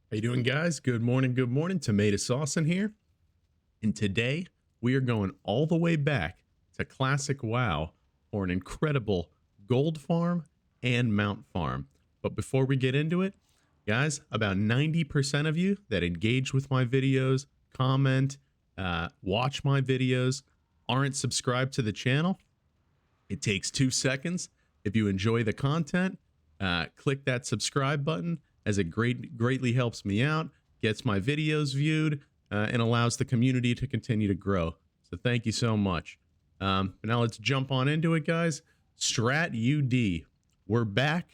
How you doing, guys? Good morning, good morning. Tomato sauce in here. And today we are going all the way back to Classic WoW for an incredible gold farm and mount farm. But before we get into it, guys, about 90% of you that engage with my videos, comment, watch my videos, aren't subscribed to the channel. It takes 2 seconds. If you enjoy the content, click that subscribe button, as it greatly helps me out, gets my videos viewed, and allows the community to continue to grow. So thank you so much. But now let's jump on into it, guys. Strat UD. We're back,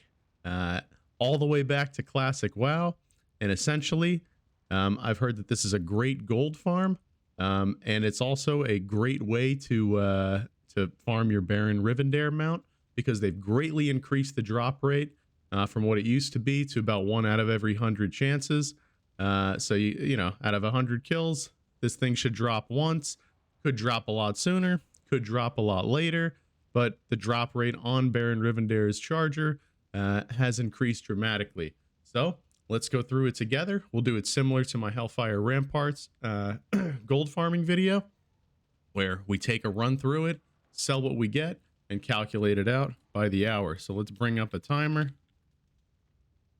all the way back to Classic WoW. And essentially, I've heard that this is a great gold farm. And it's also a great way to farm your Baron Rivendare mount, because they've greatly increased the drop rate from what it used to be to about 1 out of every 100 chances. So, you know, out of 100 kills, this thing should drop once. Could drop a lot sooner, could drop a lot later, but the drop rate on Baron Rivendare's Charger has increased dramatically. So let's go through it together. We'll do it similar to my Hellfire Ramparts gold farming video, where we take a run through it, sell what we get, and calculate it out by the hour. So let's bring up a timer.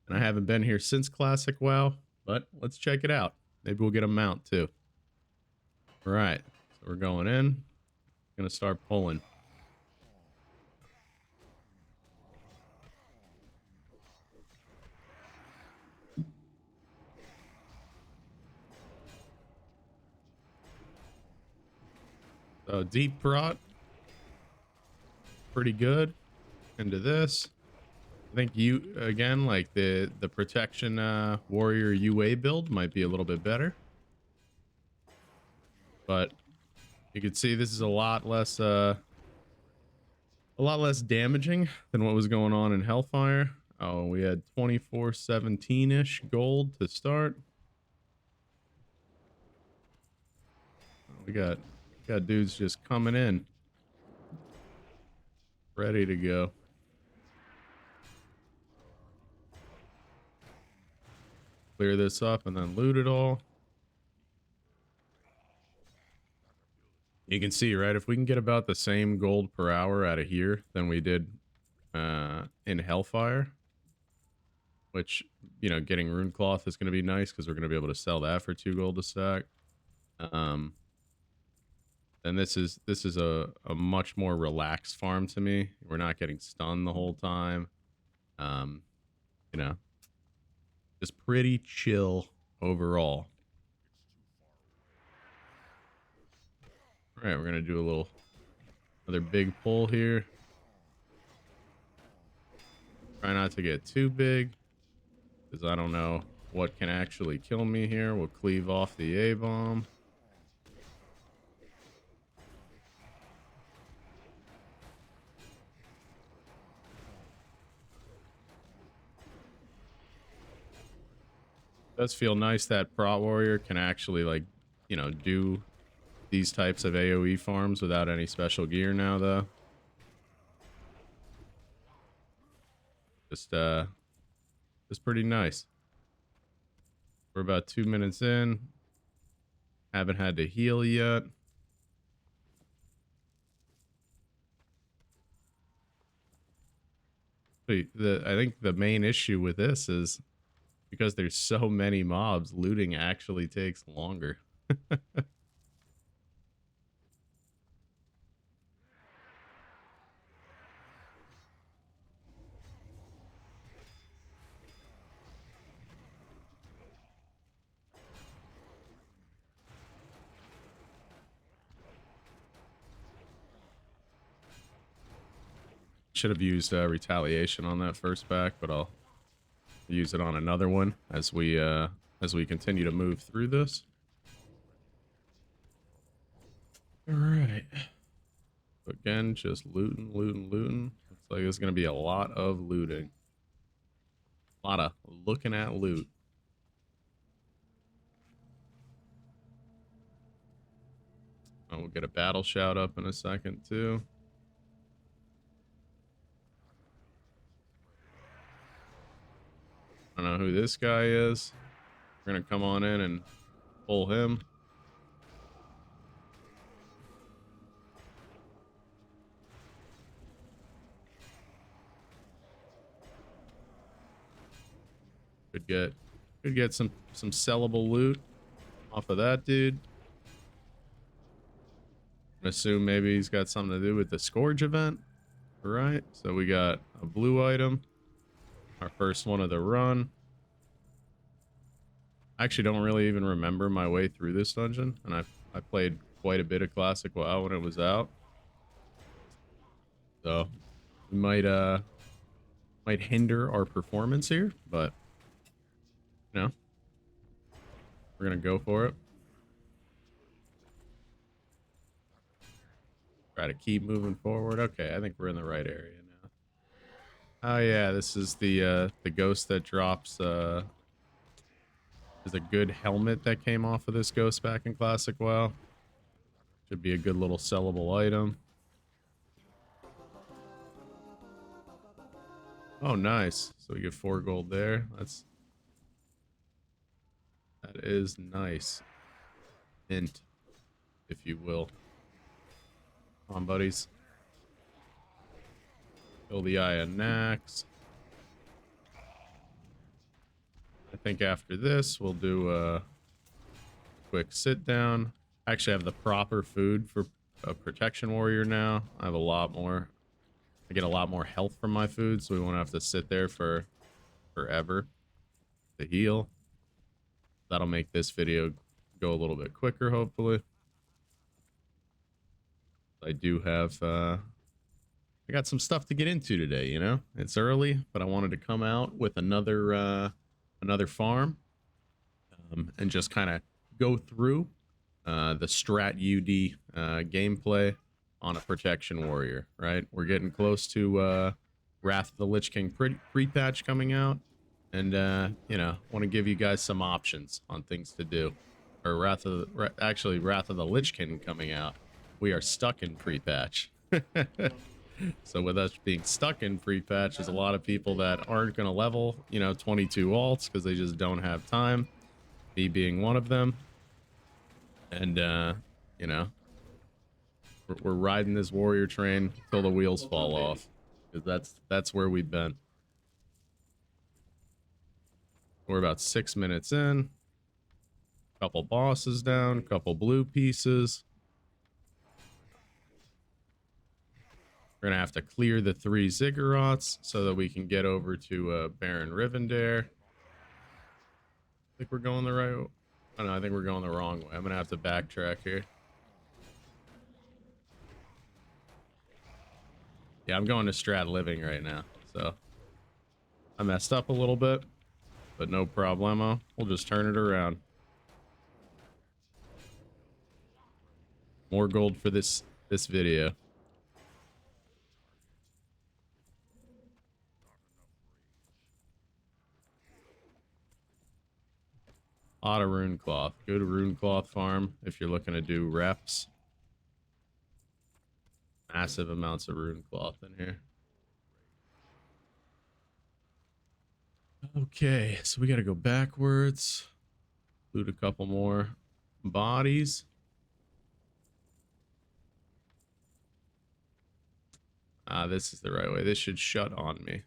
And I haven't been here since Classic WoW, but let's check it out. Maybe we'll get a mount too. All right, so we're going in. Gonna start pulling. So deep prot, pretty good. Into this. I think you, again, like the protection warrior UA build might be a little bit better, but you can see this is a lot less damaging than what was going on in Hellfire. Oh, we had 2417-ish gold to start. We got dudes just coming in, ready to go. Clear this up and then loot it all. You can see, right, if we can get about the same gold per hour out of here than we did in Hellfire, which, you know, getting rune cloth is going to be nice because we're going to be able to sell that for 2 gold a stack. And this is a much more relaxed farm to me. We're not getting stunned the whole time. You know, just pretty chill overall. All right, we're gonna do another big pull here. Try not to get too big, because I don't know what can actually kill me here. We'll cleave off the A-bomb. Does feel nice that Prot Warrior can actually, like, you know, do these types of AoE farms without any special gear now, though. Just pretty nice. We're about 2 minutes in. Haven't had to heal yet. I think the main issue with this is because there's so many mobs, looting actually takes longer. Should have used retaliation on that first back, but I'll use it on another one as we continue to move through this. All right. Again, just looting. Looks like it's going to be a lot of looting. A lot of looking at loot. Oh, we'll get a battle shout up in a second, too. I don't know who this guy is. We're gonna come on in and pull him. Could get some sellable loot off of that dude. I assume maybe he's got something to do with the Scourge event. All right, so we got a blue item, our first one of the run. I actually don't really even remember my way through this dungeon, and I played quite a bit of Classic WoW when it was out. So we might hinder our performance here, but you know, we're gonna go for it. Try to keep moving forward. Okay, I think we're in the right area now. Oh yeah, this is the ghost that drops there's a good helmet that came off of this ghost back in Classic WoW. Should be a good little sellable item. Oh, nice. So we get 4 gold there. That is nice. Hint, if you will. Come on, buddies. Kill the Eye of Nax. I think after this, we'll do a quick sit down. I actually have the proper food for a protection warrior now. I have a lot more. I get a lot more health from my food, so we won't have to sit there for forever to heal. That'll make this video go a little bit quicker, hopefully. I do have I got some stuff to get into today, you know. It's early, but I wanted to come out with another farm and just kind of go through the Strat UD gameplay on a protection warrior, right? We're getting close to Wrath of the Lich King pre-patch coming out, and you know, want to give you guys some options on things to do. Or Wrath of the Lich King coming out. We are stuck in pre-patch. So with us being stuck in pre-patch, there's a lot of people that aren't going to level, you know, 22 alts because they just don't have time. Me being one of them. And you know, we're riding this warrior train till the wheels fall off, because that's where we've been. We're about 6 minutes in. Couple bosses down, couple blue pieces. We're gonna have to clear the 3 ziggurats so that we can get over to Baron Rivendare. I think we're going the right way. Oh no, I think we're going the wrong way. I'm gonna have to backtrack here. Yeah, I'm going to Strat Living right now, so I messed up a little bit, but no problemo. We'll just turn it around. More gold for this video. A lot of rune cloth. Go to rune cloth farm if you're looking to do reps. Massive amounts of rune cloth in here. Okay, so we got to go backwards. Loot a couple more bodies. This is the right way. This should shut on me.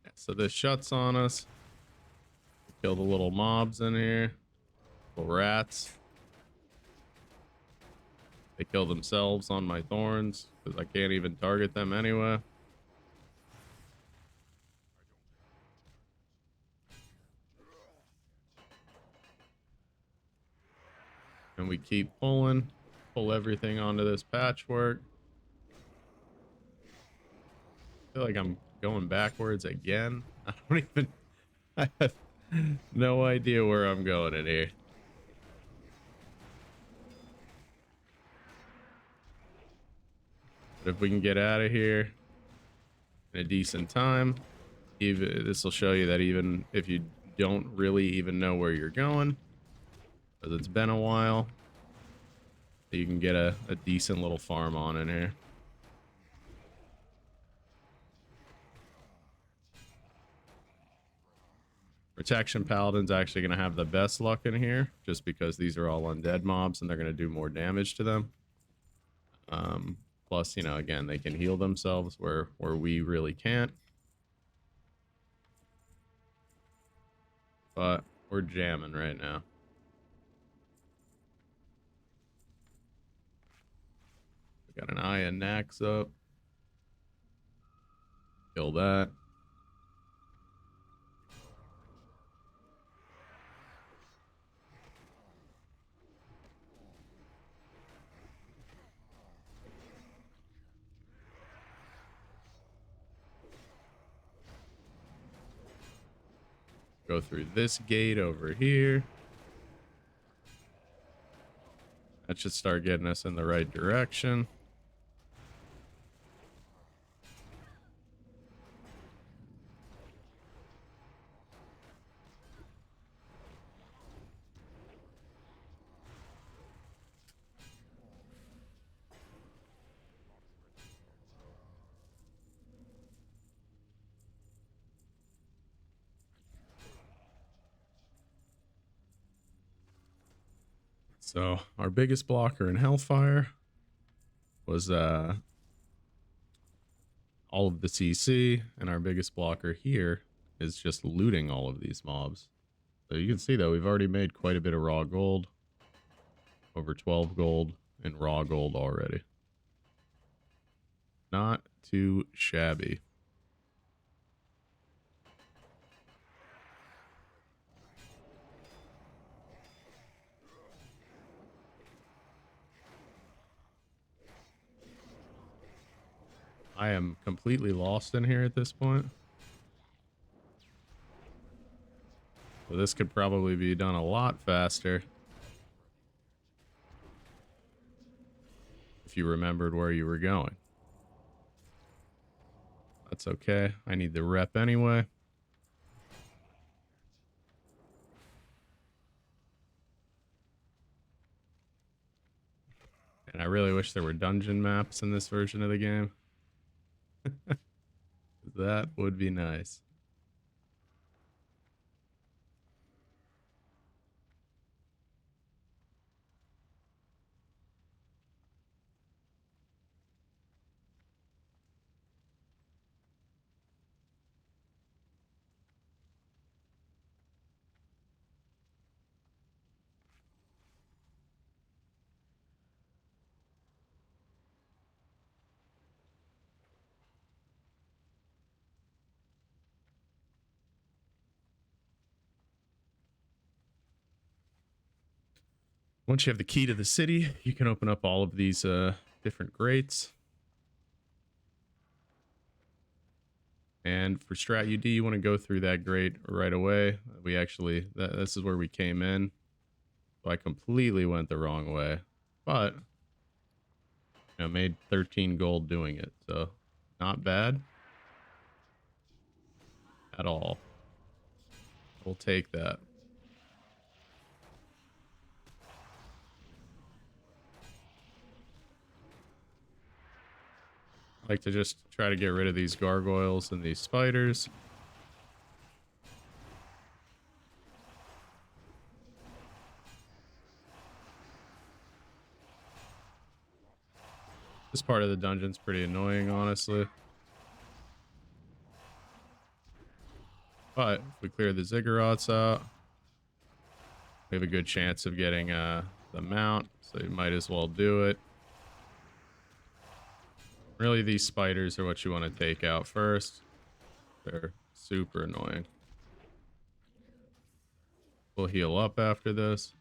Yeah, so this shuts on us. Kill the little mobs in here. Little rats. They kill themselves on my thorns because I can't even target them anyway. And we keep pulling. Pull everything onto this patchwork. I feel like I'm going backwards again. I have no idea where I'm going in here. But if we can get out of here in a decent time, even this will show you that even if you don't really even know where you're going, because it's been a while, you can get a decent little farm on in here. Protection Paladin's actually going to have the best luck in here, just because these are all undead mobs and they're going to do more damage to them. Plus, you know, again, they can heal themselves where we really can't. But we're jamming right now. We got an Eye and Nax up. Kill that. Go through this gate over here. That should start getting us in the right direction. So our biggest blocker in Hellfire was all of the CC, and our biggest blocker here is just looting all of these mobs. So you can see though, we've already made quite a bit of raw gold. Over 12 gold in raw gold already. Not too shabby. I am completely lost in here at this point. So this could probably be done a lot faster. If you remembered where you were going. That's okay. I need the rep anyway. And I really wish there were dungeon maps in this version of the game. That would be nice. Once you have the key to the city, you can open up all of these different grates. And for Strat UD, you want to go through that grate right away. We actually, this is where we came in. So I completely went the wrong way. But, you know, made 13 gold doing it. So, not bad. At all. We'll take that. I like to just try to get rid of these gargoyles and these spiders. This part of the dungeon's pretty annoying, honestly. But if we clear the ziggurats out, we have a good chance of getting the mount, so you might as well do it. Really, these spiders are what you want to take out first. They're super annoying. We'll heal up after this.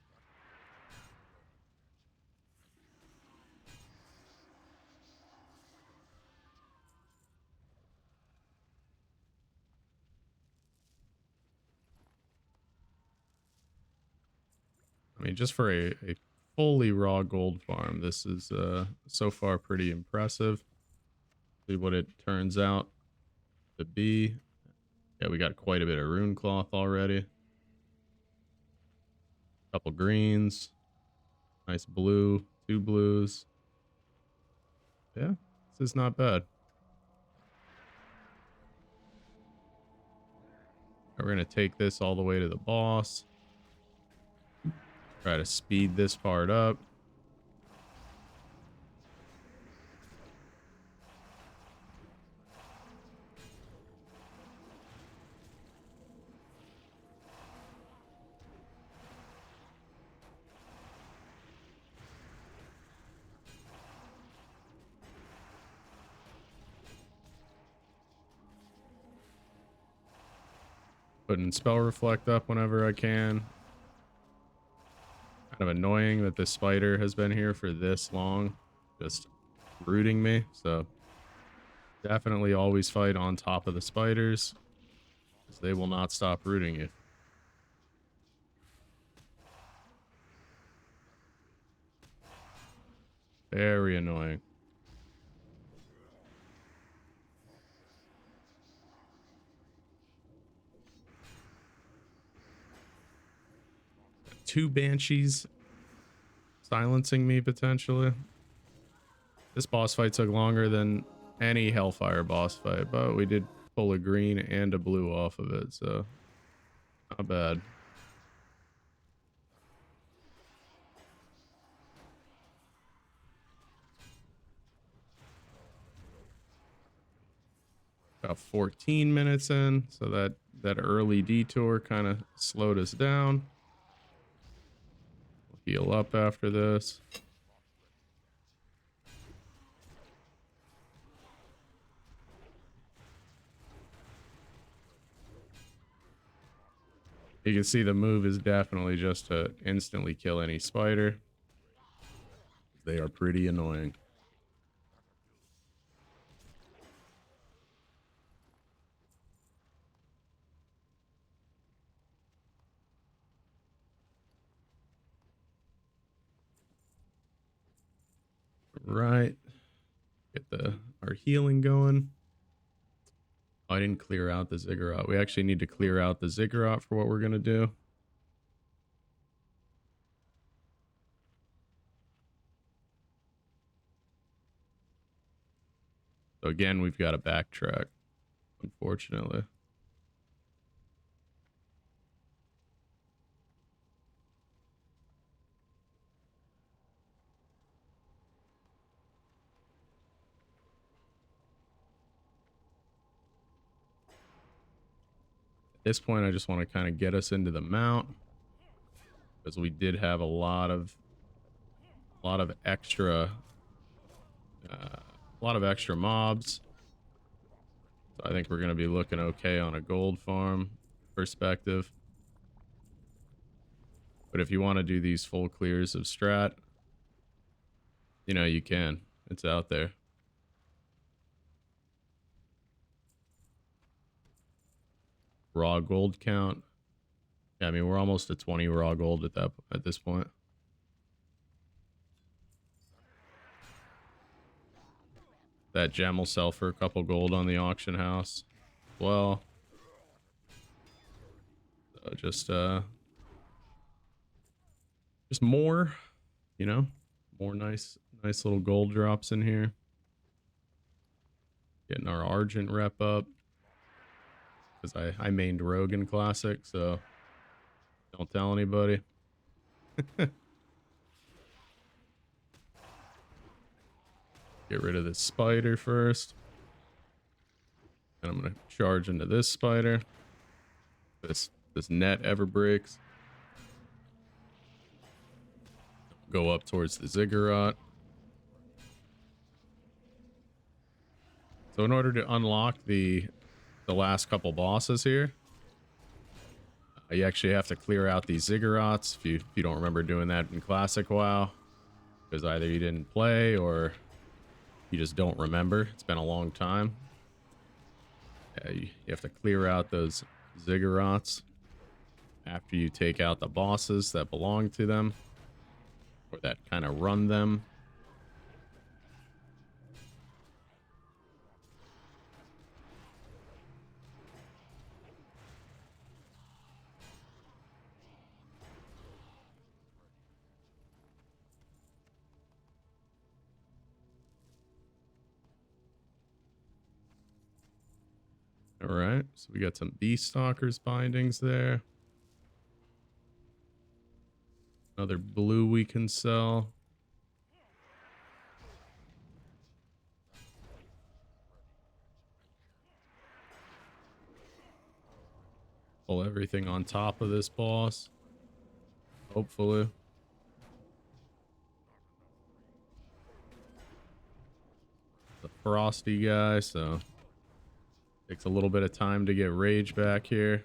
I mean, just for a fully raw gold farm, this is so far pretty impressive. See what it turns out to be. Yeah, we got quite a bit of rune cloth already. Couple greens. Nice blue. 2 blues. Yeah, this is not bad. We're going to take this all the way to the boss. Try to speed this part up. Putting spell reflect up whenever I can. Kind of annoying that this spider has been here for this long, just rooting me. So definitely always fight on top of the spiders, because they will not stop rooting you. Very annoying. Two banshees silencing me potentially. This boss fight took longer than any Hellfire boss fight, but we did pull a green and a blue off of it, so not bad. About 14 minutes in, so that early detour kind of slowed us down. We'll heal up after this. You can see the move is definitely just to instantly kill any spider. They are pretty annoying. Right. Get our healing going. Oh, I didn't clear out the ziggurat. We actually need to clear out the ziggurat for what we're going to do. So again, we've got to backtrack, unfortunately. At this point, I just want to kind of get us into the mount, because we did have a lot of extra mobs. So I think we're going to be looking okay on a gold farm perspective. But if you want to do these full clears of strat, you know, you can. It's out there. Raw gold count. Yeah, I mean, we're almost at 20 raw gold at this point. That gem will sell for a couple gold on the auction house. Well, so just more, you know, more nice little gold drops in here. Getting our Argent rep up, because I mained Rogue in Classic, so don't tell anybody. Get rid of this spider first. And I'm going to charge into this spider. This net ever breaks. Go up towards the ziggurat. So in order to unlock the last couple bosses here, you actually have to clear out these ziggurats if you don't remember doing that in Classic WoW, because either you didn't play or you just don't remember. It's been a long time. You have to clear out those ziggurats after you take out the bosses that belong to them, or that kind of run them. All right, so we got some Beast Stalkers bindings there. Another blue we can sell. Pull everything on top of this boss. Hopefully. The frosty guy, so takes a little bit of time to get rage back here.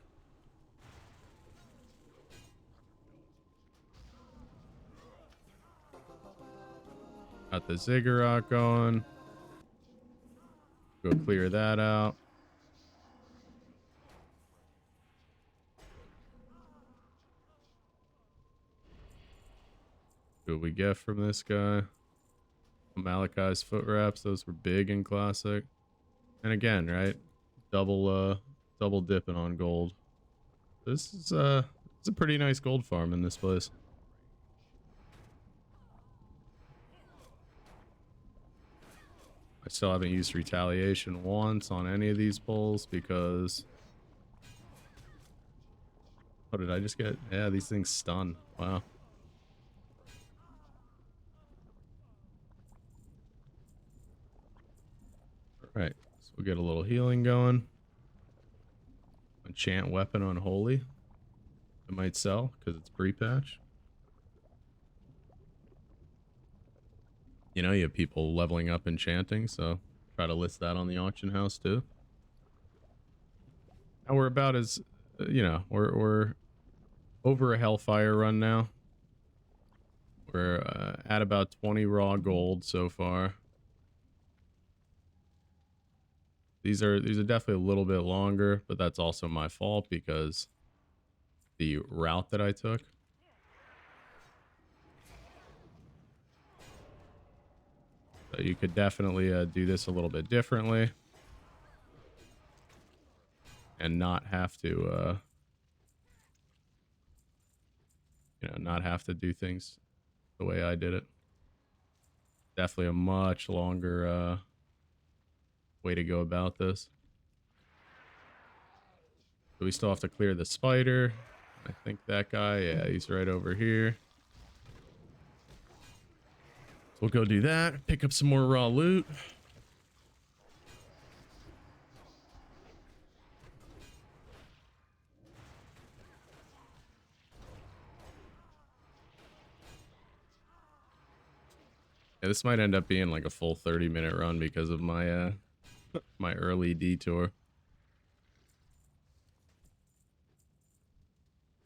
Got the ziggurat going. Go clear that out. What we get from this guy? Malachi's foot wraps. Those were big in classic. And again, right? Double dipping on gold. This is it's a pretty nice gold farm in this place. I still haven't used retaliation once on any of these pulls because what did I just get? Yeah, these things stun. Wow. Alright, so we'll get a little healing going. Enchant weapon unholy. It might sell because it's pre-patch. You know, you have people leveling up enchanting, so try to list that on the auction house too. Now we're about as, you know, we're over a Hellfire run now. We're at about 20 raw gold so far. These are definitely a little bit longer, but that's also my fault because the route that I took. So you could definitely do this a little bit differently and not have to, you know, not have to do things the way I did it. Definitely a much longer way to go about this. So we still have to clear the spider. I think that guy, yeah, he's right over here. So we'll go do that, pick up some more raw loot. Yeah, this might end up being like a full 30-minute run because of my my early detour.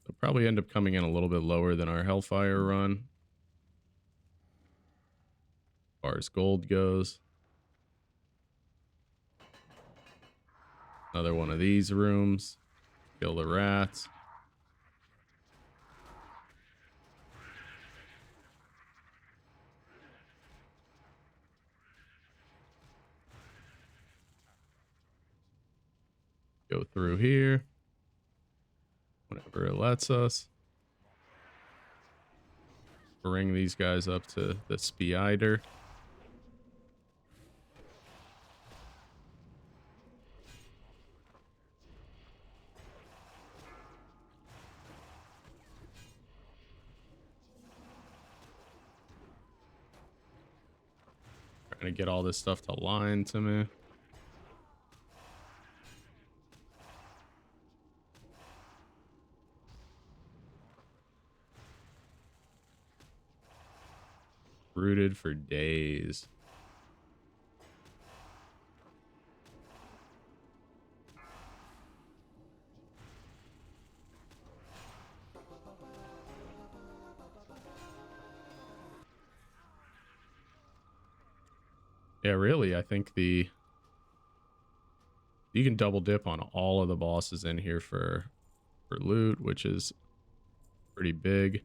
It'll probably end up coming in a little bit lower than our Hellfire run. As far as gold goes. Another one of these rooms. Kill the rats. Go through here. Whenever it lets us. Bring these guys up to the spider. Trying to get all this stuff to line to me. Rooted for days. Yeah, really, I think you can double dip on all of the bosses in here for loot, which is pretty big.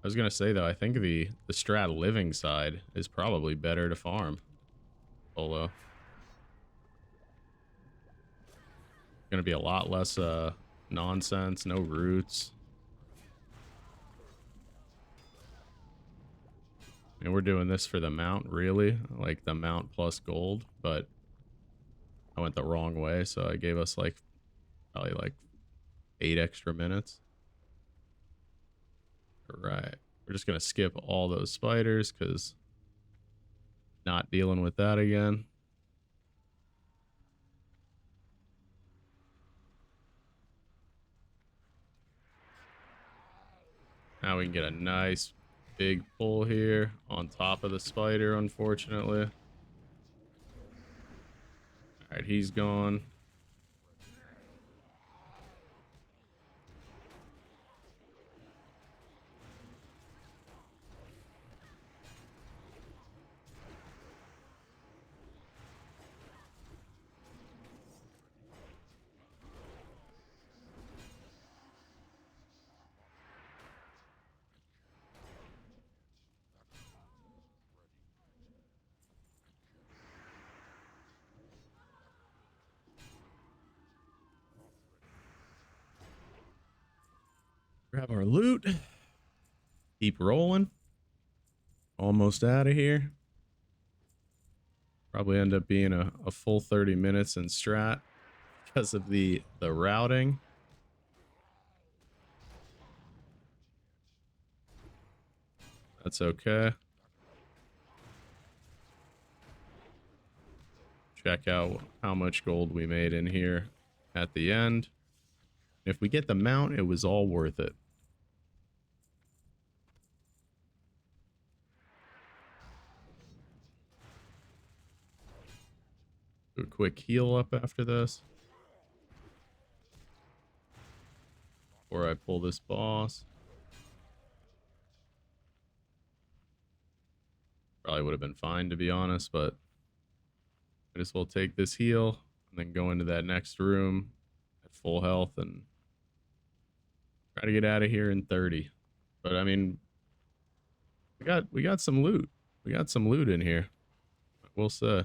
I was gonna say though, I think the Strat living side is probably better to farm. Although gonna be a lot less nonsense, no roots. And we're doing this for the mount, really, like the mount plus gold, but I went the wrong way, so I gave us like probably like 8 extra minutes. All right. We're just gonna skip all those spiders because not dealing with that again. Now we can get a nice big pull here on top of the spider, unfortunately. All right, he's gone. Grab our loot. Keep rolling. Almost out of here. Probably end up being a full 30 minutes in strat because of the routing. That's okay. Check out how much gold we made in here at the end. If we get the mount, it was all worth it. Do a quick heal up after this. Before I pull this boss. Probably would have been fine, to be honest, but might as well take this heal and then go into that next room at full health and try to get out of here in 30. But I mean, we got some loot. We got some loot in here. We'll say.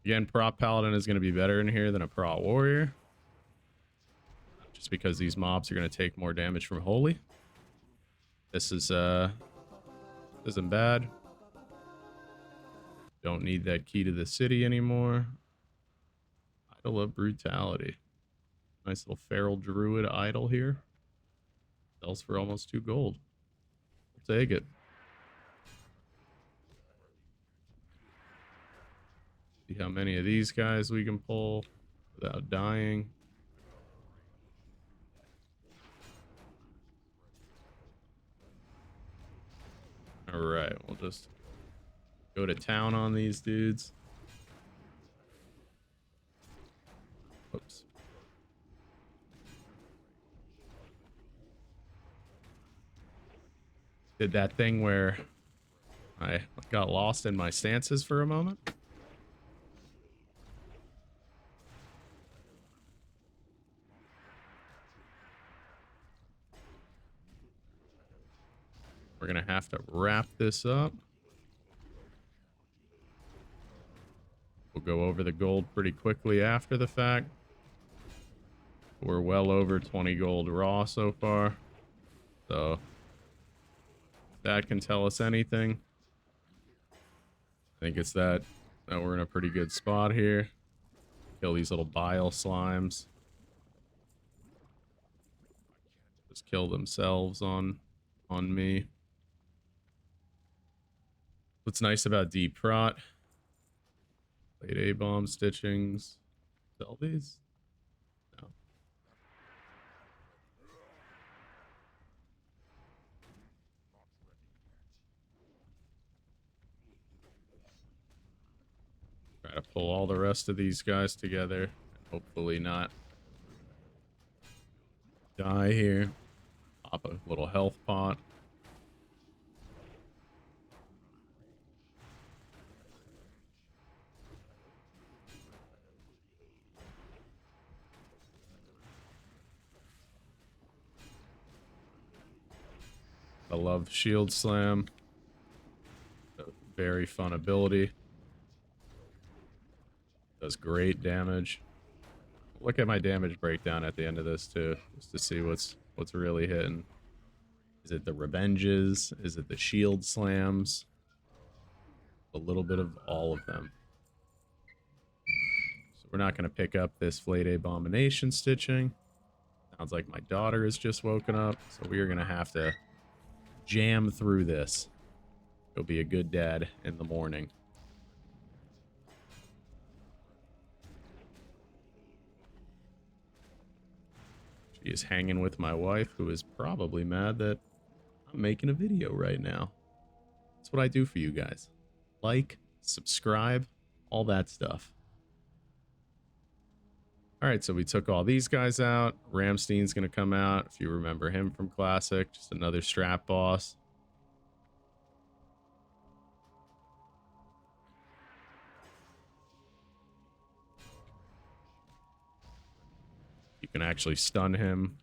Again, prop paladin is going to be better in here than a prop warrior. Just because these mobs are going to take more damage from holy. This is isn't bad. Don't need that key to the city anymore. Idol of brutality. Nice little feral druid idol here. Sells for almost 2 gold. We'll take it. See how many of these guys we can pull without dying. All right, we'll just go to town on these dudes. Whoops. Did that thing where I got lost in my stances for a moment. We're going to have to wrap this up. We'll go over the gold pretty quickly after the fact. We're well over 20 gold raw so far. So that can tell us anything. I think it's that we're in a pretty good spot here. Kill these little bile slimes. Just kill themselves on me. What's nice about deep prot? Late A-bomb stitchings. Sell these? No. Try to pull all the rest of these guys together. And hopefully not die here. Pop a little health pot. I love Shield Slam. A very fun ability. Does great damage. look at my damage breakdown at the end of this too, just to see what's really hitting. Is it the revenges? Is it the shield slams? A little bit of all of them. So we're not going to pick up this Flayed Abomination stitching. Sounds like my daughter has just woken up, so we are going to have to jam through this. Go be a good dad in the morning. She is hanging with my wife, who is probably mad that I'm making a video right now. That's what I do for you guys. Like, subscribe, all that stuff. Alright, so we took all these guys out. Ramstein's going to come out, if you remember him from Classic. Just another strat boss. You can actually stun him.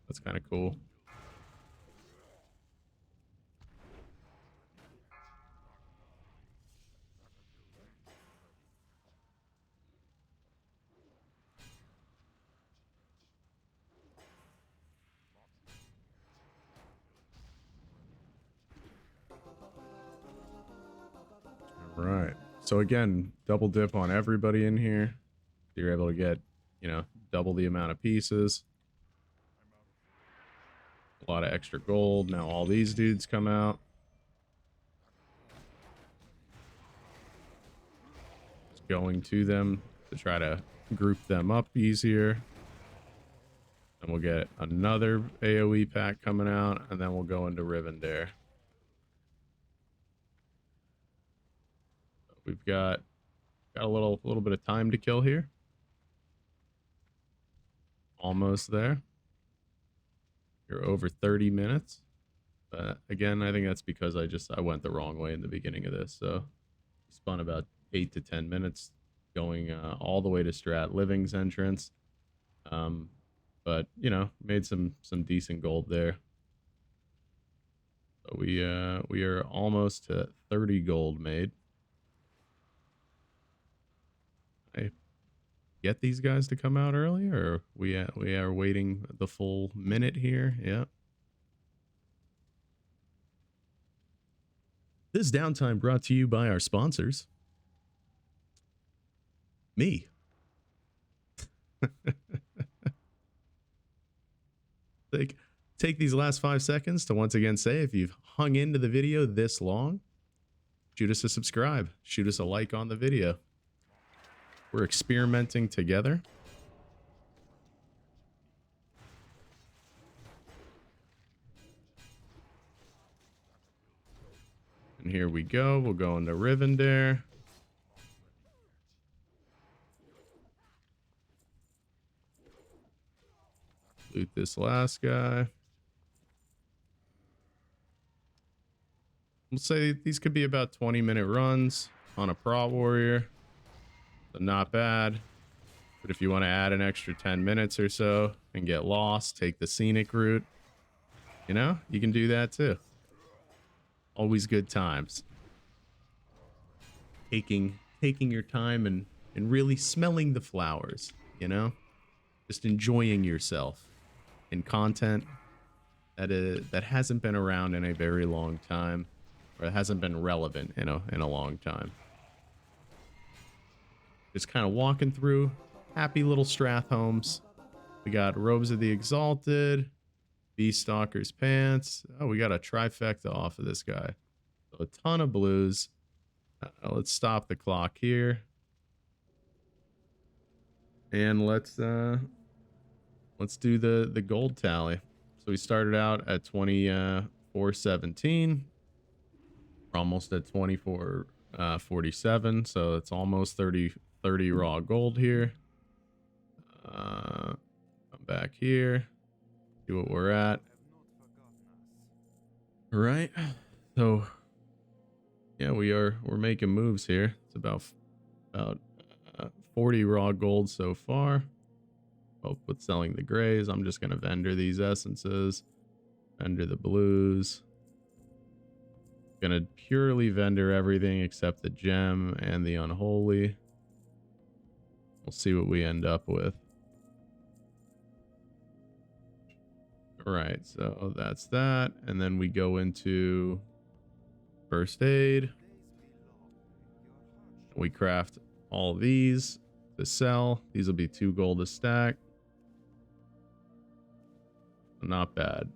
That's kind of cool. Right. So again, double dip on everybody in here. You're able to get, you know, double the amount of pieces. A lot of extra gold. Now all these dudes come out. Just going to them to try to group them up easier. And we'll get another AoE pack coming out, and then we'll go into Rivendare. We've got a little bit of time to kill here. Almost there. You're over 30 minutes. But again, I think that's because I went the wrong way in the beginning of this. So spun about 8 to 10 minutes going all the way to Strat Living's entrance. But you know, made some decent gold there. So we are almost to 30 gold made. I get these guys to come out earlier, or we are waiting the full minute here. Yeah. This downtime brought to you by our sponsors. Me. Take these last 5 seconds to once again say, if you've hung into the video this long, shoot us a subscribe, shoot us a like on the video. We're experimenting together. And here we go. We'll go into Rivendare. Loot this last guy. We'll say these could be about 20-minute runs on a Prot Warrior. So not bad. But if you want to add an extra 10 minutes or so and get lost, take the scenic route, you know, you can do that too. Always good times. Taking your time and really smelling the flowers, you know? Just enjoying yourself in content that hasn't been around in a very long time, or it hasn't been relevant in a long time. Just kind of walking through happy little Stratholmes. We got Robes of the Exalted, Beaststalker's Pants. Oh, we got a trifecta off of this guy. So a ton of blues. Let's stop the clock here. And let's do the gold tally. So we started out at 2417. We're almost at 2447. So it's almost 30 raw gold here. Come back here. See what we're at. All right. So yeah, we're making moves here. It's about 40 raw gold so far. Oh, with selling the grays, I'm just gonna vendor these essences, vendor the blues. Gonna purely vendor everything except the gem and the unholy. We'll see what we end up with. All right, so that's that. And then we go into first aid. We craft all these to sell. These will be 2 gold a stack. Not bad.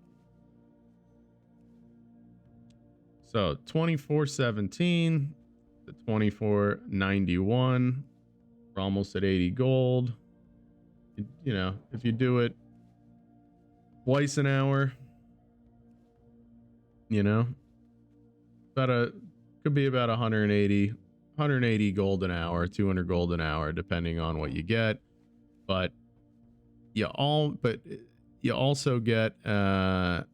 So 2417 to 2491. We're almost at 80 gold. You know, if you do it twice an hour, you know, could be about 180 gold an hour, 200 gold an hour, depending on what you get. But you also get a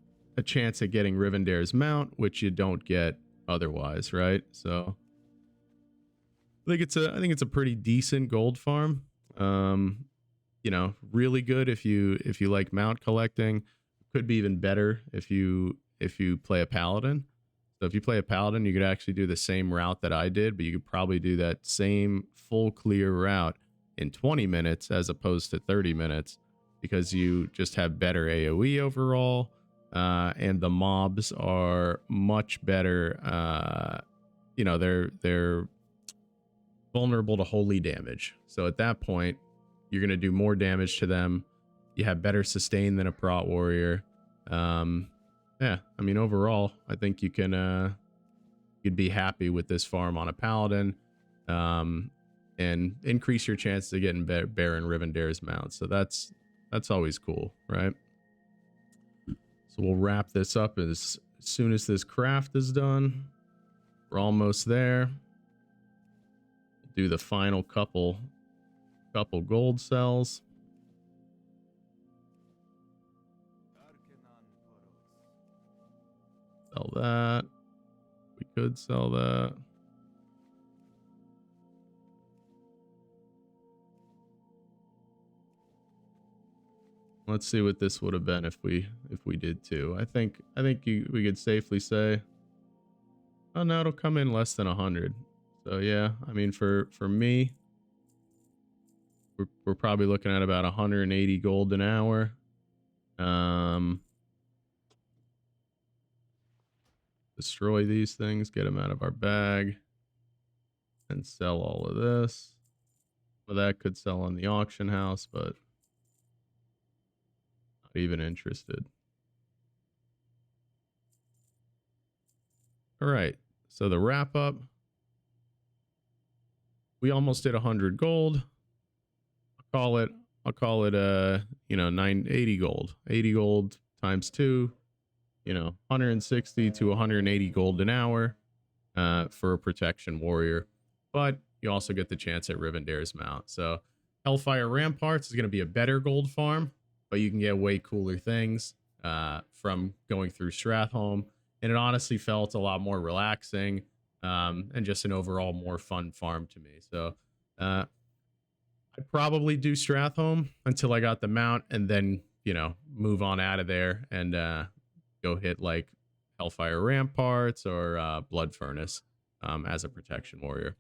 chance at getting Rivendare's mount, which you don't get otherwise, right? So I think it's a pretty decent gold farm. You know, really good if you like mount collecting. Could be even better if you play a paladin. So if you play a paladin, you could actually do the same route that I did, but you could probably do that same full clear route in 20 minutes as opposed to 30 minutes because you just have better AoE overall, and the mobs are much better. You know, they're vulnerable to holy damage. So at that point, you're going to do more damage to them. You have better sustain than a prot warrior. Yeah, I mean, overall, I think you'd be happy with this farm on a paladin, and increase your chances of getting Baron Rivendare's mount. So that's always cool, right? So we'll wrap this up as soon as this craft is done. We're almost there. Do the final couple gold cells. Sell that. We could sell that. Let's see what this would have been if we did too. I think we could safely say, oh no, it'll come in less than 100. So yeah, I mean for me, we're probably looking at about 180 gold an hour. Destroy these things, get them out of our bag, and sell all of this. Well, that could sell on the auction house, but not even interested. All right, so the wrap up. We almost did 100 gold. I'll call it you know, 980 gold. 80 gold times 2, you know, 160 to 180 gold an hour for a protection warrior. But you also get the chance at Rivendare's mount. So Hellfire Ramparts is going to be a better gold farm, but you can get way cooler things from going through Stratholme. And it honestly felt a lot more relaxing, and just an overall more fun farm to me. So I'd probably do Stratholme until I got the mount, and then, you know, move on out of there and go hit like Hellfire Ramparts or Blood Furnace as a protection warrior.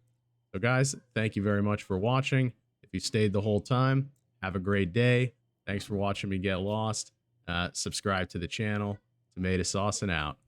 So guys, thank you very much for watching. If you stayed the whole time, have a great day. Thanks for watching me get lost. Subscribe to the channel. Tomato Sauce and out.